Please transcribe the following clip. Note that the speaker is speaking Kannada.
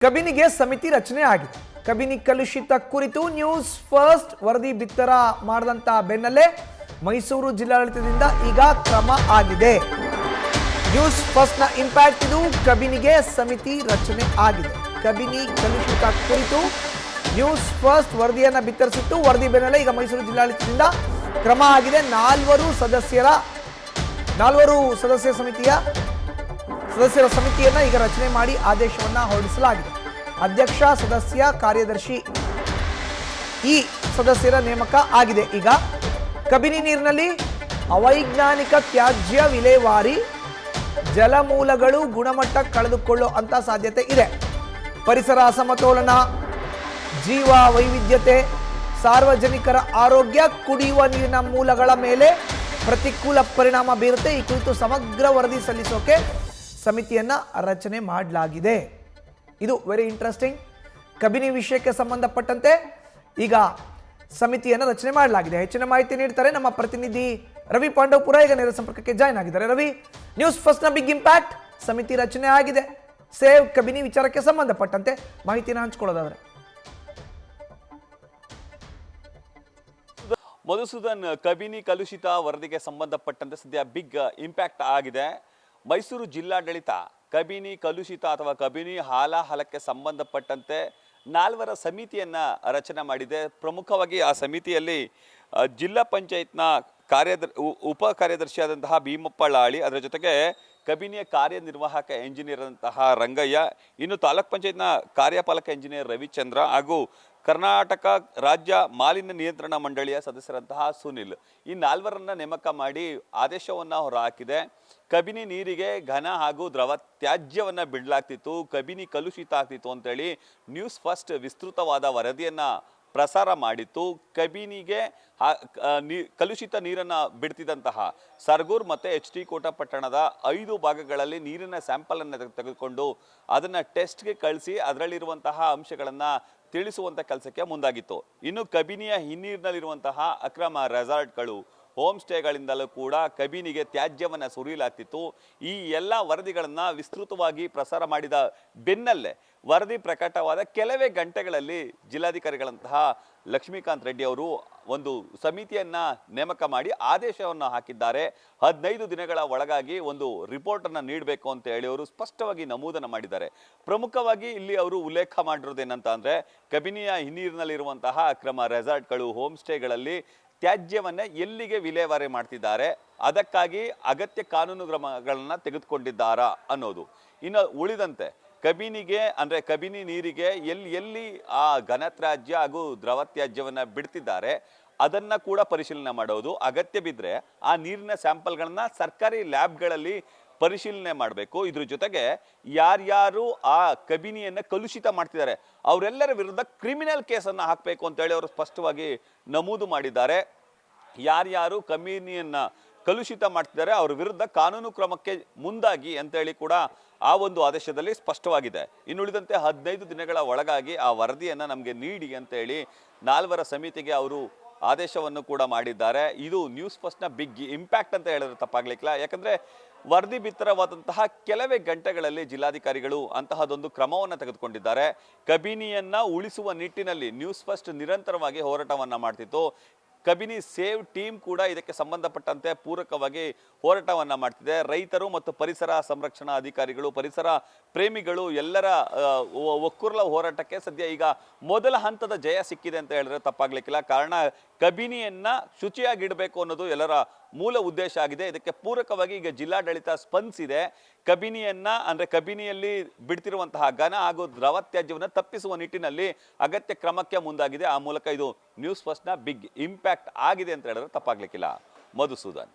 ಕಬಿನಿಗೆ ಸಮಿತಿ ರಚನೆ ಆಗಿದೆ. ಕಬಿನಿ ಕಲುಷಿತ ಕುರಿತು ನ್ಯೂಸ್ ಫಸ್ಟ್ ವರದಿ ಬಿತ್ತರ ಮಾಡಿದಂತ ಬೆನ್ನಲ್ಲೇ ಮೈಸೂರು ಜಿಲ್ಲಾಡಳಿತದಿಂದ ಈಗ ಕ್ರಮ ಆಗಿದೆ. ನ್ಯೂಸ್ ಫಸ್ಟ್ ನ ಇಂಪ್ಯಾಕ್ಟ್ ಇದು. ಕಬಿನಿಗೆ ಸಮಿತಿ ರಚನೆ ಆಗಿದೆ. ಕಬಿನಿ ಕಲುಷಿತ ಕುರಿತು ನ್ಯೂಸ್ ಫಸ್ಟ್ ವರದಿಯನ್ನ ಬಿತ್ತರಿಸಿತ್ತು. ವರದಿ ಬೆನ್ನಲ್ಲೇ ಈಗ ಮೈಸೂರು ಜಿಲ್ಲಾಡಳಿತದಿಂದ ಕ್ರಮ ಆಗಿದೆ. 4 ಸದಸ್ಯ ಸದಸ್ಯರ ಸಮಿತಿಯನ್ನ ಈಗ ರಚನೆ ಮಾಡಿ ಆದೇಶವನ್ನ ಹೊರಡಿಸಲಾಗಿದೆ. ಅಧ್ಯಕ್ಷ, ಸದಸ್ಯ, ಕಾರ್ಯದರ್ಶಿ ಈ ಸದಸ್ಯರ ನೇಮಕ ಆಗಿದೆ. ಈಗ ಕಬಿನಿ ನೀರಿನಲ್ಲಿ ಅವೈಜ್ಞಾನಿಕ ತ್ಯಾಜ್ಯ ವಿಲೇವಾರಿ, ಜಲಮೂಲಗಳು ಗುಣಮಟ್ಟ ಕಳೆದುಕೊಳ್ಳುವಂತ ಸಾಧ್ಯತೆ ಇದೆ. ಪರಿಸರ ಅಸಮತೋಲನ, ಜೀವ ವೈವಿಧ್ಯತೆ, ಸಾರ್ವಜನಿಕರ ಆರೋಗ್ಯ, ಕುಡಿಯುವ ನೀರಿನ ಮೂಲಗಳ ಮೇಲೆ ಪ್ರತಿಕೂಲ ಪರಿಣಾಮ ಬೀರುತ್ತೆ. ಈ ಕುರಿತು ಸಮಗ್ರ ವರದಿ ಸಲ್ಲಿಸೋಕೆ ಸಮಿತಿಯನ್ನ ರಚನೆ ಮಾಡಲಾಗಿದೆ. ಇದು ವೆರಿ ಇಂಟ್ರೆಸ್ಟಿಂಗ್. ಕಬಿನಿ ವಿಷಯಕ್ಕೆ ಸಂಬಂಧಪಟ್ಟಂತೆ ಈಗ ಸಮಿತಿಯನ್ನು ರಚನೆ ಮಾಡಲಾಗಿದೆ. ಹೆಚ್ಚಿನ ಮಾಹಿತಿ ನೀಡ್ತಾರೆ ನಮ್ಮ ಪ್ರತಿನಿಧಿ ರವಿ ಪಾಂಡವಪುರ. ಈಗ ನೇರ ಸಂಪರ್ಕಕ್ಕೆ ಜಾಯ್ನ್ ಆಗಿದ್ದಾರೆ. ರವಿ, ನ್ಯೂಸ್ ಫಸ್ಟ್ ನ ಬಿಗ್ ಇಂಪ್ಯಾಕ್ಟ್, ಸಮಿತಿ ರಚನೆ ಆಗಿದೆ. ಸೇವ್ ಕಬಿನಿ ವಿಚಾರಕ್ಕೆ ಸಂಬಂಧಪಟ್ಟಂತೆ ಮಾಹಿತಿನ ಹಂಚಿಕೊಳ್ಳೋದಾದ್ರೆ. ಮಧುಸೂದನ್, ಕಬಿನಿ ಕಲುಷಿತ ವರದಿಗೆ ಸಂಬಂಧಪಟ್ಟಂತೆ ಸದ್ಯ ಬಿಗ್ ಇಂಪ್ಯಾಕ್ಟ್ ಆಗಿದೆ. ಮೈಸೂರು ಜಿಲ್ಲಾಡಳಿತ ಕಬಿನಿ ಕಲುಷಿತ ಅಥವಾ ಕಬಿನಿ ಹಾಲಾಹಲಕ್ಕೆ ಸಂಬಂಧಪಟ್ಟಂತೆ 4 ಸಮಿತಿಯನ್ನ ರಚನೆ ಮಾಡಿದೆ. ಪ್ರಮುಖವಾಗಿ ಆ ಸಮಿತಿಯಲ್ಲಿ ಜಿಲ್ಲಾ ಪಂಚಾಯತ್ನ ಉಪ ಕಾರ್ಯದರ್ಶಿಯಾದಂತಹ ಭೀಮಪ್ಪ ಲಾಳಿ, ಅದರ ಜೊತೆಗೆ ಕಬಿನಿಯ ಕಾರ್ಯನಿರ್ವಾಹಕ ಎಂಜಿನಿಯರ್ ಅಂತಹ ರಂಗಯ್ಯ, ಇನ್ನು ತಾಲೂಕ್ ಪಂಚಾಯತ್ನ ಕಾರ್ಯಪಾಲಕ ಎಂಜಿನಿಯರ್ ರವಿಚಂದ್ರ ಹಾಗೂ ಕರ್ನಾಟಕ ರಾಜ್ಯ ಮಾಲಿನ್ಯ ನಿಯಂತ್ರಣ ಮಂಡಳಿಯ ಸದಸ್ಯರಂತಹ ಸುನಿಲ್, ಈ 4ರನ್ನ ನೇಮಕ ಮಾಡಿ ಆದೇಶವನ್ನ ಹೊರಹಾಕಿದೆ. ಕಬಿನಿ ನೀರಿಗೆ ಘನ ಹಾಗೂ ದ್ರವ ತ್ಯಾಜ್ಯವನ್ನ ಬಿಡಲಾಗ್ತಿತ್ತು, ಕಬಿನಿ ಕಲುಷಿತ ಆಗ್ತಿತ್ತು ಅಂತೇಳಿ ನ್ಯೂಸ್ ಫಸ್ಟ್ ವಿಸ್ತೃತವಾದ ವರದಿಯನ್ನ ಪ್ರಸಾರ ಮಾಡಿತ್ತು. ಕಬಿನಿಗೆ ಕಲುಷಿತ ನೀರನ್ನ ಬಿಡ್ತಿದ್ದಂತಹ ಸರ್ಗೂರ್ ಮತ್ತೆ HT ಕೋಟ ಪಟ್ಟಣದ 5 ಭಾಗಗಳಲ್ಲಿ ನೀರಿನ ಸ್ಯಾಂಪಲ್ ಅನ್ನು ತೆಗೆದುಕೊಂಡು ಅದನ್ನ ಟೆಸ್ಟ್ಗೆ ಕಳಿಸಿ ಅದರಲ್ಲಿರುವಂತಹ ಅಂಶಗಳನ್ನ ತಿಳಿಸುವಂತ ಕೆಲಸಕ್ಕೆ ಮುಂದಾಗಿತ್ತು. ಇನ್ನು ಕಬಿನಿಯ ಹಿನ್ನೀರಿನಲ್ಲಿರುವಂತಹ ಅಕ್ರಮ ರೆಸಾರ್ಟ್ಗಳು, ಹೋಮ್ ಸ್ಟೇಗಳಿಂದಲೂ ಕೂಡ ಕಬಿನಿಗೆ ತ್ಯಾಜ್ಯವನ್ನ ಸುರಿಯಲಾಗ್ತಿತ್ತು. ಈ ಎಲ್ಲ ವರದಿಗಳನ್ನ ವಿಸ್ತೃತವಾಗಿ ಪ್ರಸಾರ ಮಾಡಿದ ಬೆನ್ನಲ್ಲೇ ವರದಿ ಪ್ರಕಟವಾದ ಕೆಲವೇ ಗಂಟೆಗಳಲ್ಲಿ ಜಿಲ್ಲಾಧಿಕಾರಿಗಳಂತಹ ಲಕ್ಷ್ಮೀಕಾಂತ್ ರೆಡ್ಡಿ ಅವರು ಒಂದು ಸಮಿತಿಯನ್ನ ನೇಮಕ ಮಾಡಿ ಆದೇಶವನ್ನು ಹಾಕಿದ್ದಾರೆ. 15 ದಿನಗಳ ಒಳಗಾಗಿ ಒಂದು ರಿಪೋರ್ಟ್ ಅನ್ನ ನೀಡಬೇಕು ಅಂತ ಹೇಳಿ ಅವರು ಸ್ಪಷ್ಟವಾಗಿ ನಮೂದನ್ನು ಮಾಡಿದ್ದಾರೆ. ಪ್ರಮುಖವಾಗಿ ಇಲ್ಲಿ ಅವರು ಉಲ್ಲೇಖ ಮಾಡಿರೋದೇನಂತ ಅಂದ್ರೆ, ಕಬಿನಿಯ ಹಿನ್ನೀರಿನಲ್ಲಿರುವಂತಹ ಅಕ್ರಮ ರೆಸಾರ್ಟ್ಗಳು, ಹೋಮ್ ಸ್ಟೇಗಳಲ್ಲಿ ತ್ಯಾಜ್ಯವನ್ನ ಎಲ್ಲಿಗೆ ವಿಲೇವಾರಿ ಮಾಡ್ತಿದ್ದಾರೆ, ಅದಕ್ಕಾಗಿ ಅಗತ್ಯ ಕಾನೂನು ಕ್ರಮಗಳನ್ನ ತೆಗೆದುಕೊಂಡಿದ್ದಾರಾ ಅನ್ನೋದು. ಇನ್ನು ಉಳಿದಂತೆ ಕಬಿನಿಗೆ ಅಂದ್ರೆ ಕಬಿನಿ ನೀರಿಗೆ ಎಲ್ಲಿ ಆ ಘನತ್ಯಾಜ್ಯ ಹಾಗೂ ದ್ರವ ತ್ಯಾಜ್ಯವನ್ನ ಬಿಡ್ತಿದ್ದಾರೆ ಅದನ್ನ ಕೂಡ ಪರಿಶೀಲನೆ ಮಾಡೋದು. ಅಗತ್ಯ ಬಿದ್ದರೆ ಆ ನೀರಿನ ಸ್ಯಾಂಪಲ್ಗಳನ್ನ ಸರ್ಕಾರಿ ಲ್ಯಾಬ್ಗಳಲ್ಲಿ ಪರಿಶೀಲನೆ ಮಾಡಬೇಕು. ಇದ್ರ ಜೊತೆಗೆ ಯಾರ್ಯಾರು ಆ ಕಬಿನಿಯನ್ನ ಕಲುಷಿತ ಮಾಡ್ತಿದ್ದಾರೆ ಅವರೆಲ್ಲರ ವಿರುದ್ಧ ಕ್ರಿಮಿನಲ್ ಕೇಸನ್ನು ಹಾಕಬೇಕು ಅಂತ ಹೇಳಿ ಅವರು ಸ್ಪಷ್ಟವಾಗಿ ನಮೂದು ಮಾಡಿದ್ದಾರೆ. ಯಾರ್ಯಾರು ಕಬಿನಿಯನ್ನ ಕಲುಷಿತ ಮಾಡ್ತಿದ್ದಾರೆ ಅವರ ವಿರುದ್ಧ ಕಾನೂನು ಕ್ರಮಕ್ಕೆ ಮುಂದಾಗಿ ಅಂತೇಳಿ ಕೂಡ ಆ ಒಂದು ಆದೇಶದಲ್ಲಿ ಸ್ಪಷ್ಟವಾಗಿದೆ. ಇನ್ನುಳಿದಂತೆ 15 ದಿನಗಳ ಒಳಗಾಗಿ ಆ ವರದಿಯನ್ನ ನಮಗೆ ನೀಡಿ ಅಂತ ಹೇಳಿ 4 ಸಮಿತಿಗೆ ಅವರು ಆದೇಶವನ್ನು ಕೂಡ ಮಾಡಿದ್ದಾರೆ. ಇದು ನ್ಯೂಸ್ ಫಸ್ಟ್ ನ ಬಿಗ್ ಇಂಪ್ಯಾಕ್ಟ್ ಅಂತ ಹೇಳಿದ್ರೆ ತಪ್ಪಾಗ್ಲಿಕ್ಕಿಲ್ಲ. ಯಾಕಂದ್ರೆ ವರದಿ ಬಿತ್ತರವಾದಂತಹ ಕೆಲವೇ ಗಂಟೆಗಳಲ್ಲಿ ಜಿಲ್ಲಾಧಿಕಾರಿಗಳು ಅಂತಹದೊಂದು ಕ್ರಮವನ್ನು ತೆಗೆದುಕೊಂಡಿದ್ದಾರೆ. ಕಬಿನಿಯನ್ನ ಉಳಿಸುವ ನಿಟ್ಟಿನಲ್ಲಿ ನ್ಯೂಸ್ ಫಸ್ಟ್ ನಿರಂತರವಾಗಿ ಹೋರಾಟವನ್ನ ಮಾಡ್ತಿತ್ತು. ಕಬಿನಿ ಸೇವ್ ಟೀಮ್ ಕೂಡ ಇದಕ್ಕೆ ಸಂಬಂಧಪಟ್ಟಂತೆ ಪೂರಕವಾಗಿ ಹೋರಾಟವನ್ನ ಮಾಡ್ತಿದೆ. ರೈತರು ಮತ್ತು ಪರಿಸರ ಸಂರಕ್ಷಣಾ ಅಧಿಕಾರಿಗಳು, ಪರಿಸರ ಪ್ರೇಮಿಗಳು ಎಲ್ಲರ ಒಕ್ಕೂರಲ ಹೋರಾಟಕ್ಕೆ ಸದ್ಯ ಈಗ ಮೊದಲ ಹಂತದ ಜಯ ಸಿಕ್ಕಿದೆ ಅಂತ ಹೇಳಿದ್ರೆ ತಪ್ಪಾಗ್ಲಿಕ್ಕಿಲ್ಲ. ಕಾರಣ ಕಬಿನಿಯನ್ನ ಶುಚಿಯಾಗಿಡಬೇಕು ಅನ್ನೋದು ಎಲ್ಲರ ಮೂಲ ಉದ್ದೇಶ ಆಗಿದೆ. ಇದಕ್ಕೆ ಪೂರಕವಾಗಿ ಈಗ ಜಿಲ್ಲಾಡಳಿತ ಸ್ಪಂದಿಸಿದೆ. ಕಬಿನಿಯನ್ನ ಅಂದ್ರೆ ಕಬಿನಿಯಲ್ಲಿ ಬಿಡ್ತಿರುವಂತಹ ಘನ ಹಾಗೂ ದ್ರವ ತ್ಯಾಜ್ಯವನ್ನು ತಪ್ಪಿಸುವ ನಿಟ್ಟಿನಲ್ಲಿ ಅಗತ್ಯ ಕ್ರಮಕ್ಕೆ ಮುಂದಾಗಿದೆ. ಆ ಮೂಲಕ ಇದು ನ್ಯೂಸ್ ಫಸ್ಟ್ ನ ಬಿಗ್ ಇಂಪ್ಯಾಕ್ಟ್ ಆಗಿದೆ ಅಂತ ಹೇಳಿದ್ರೆ ತಪ್ಪಾಗ್ಲಿಕ್ಕಿಲ್ಲ. ಮಧುಸೂದನ್.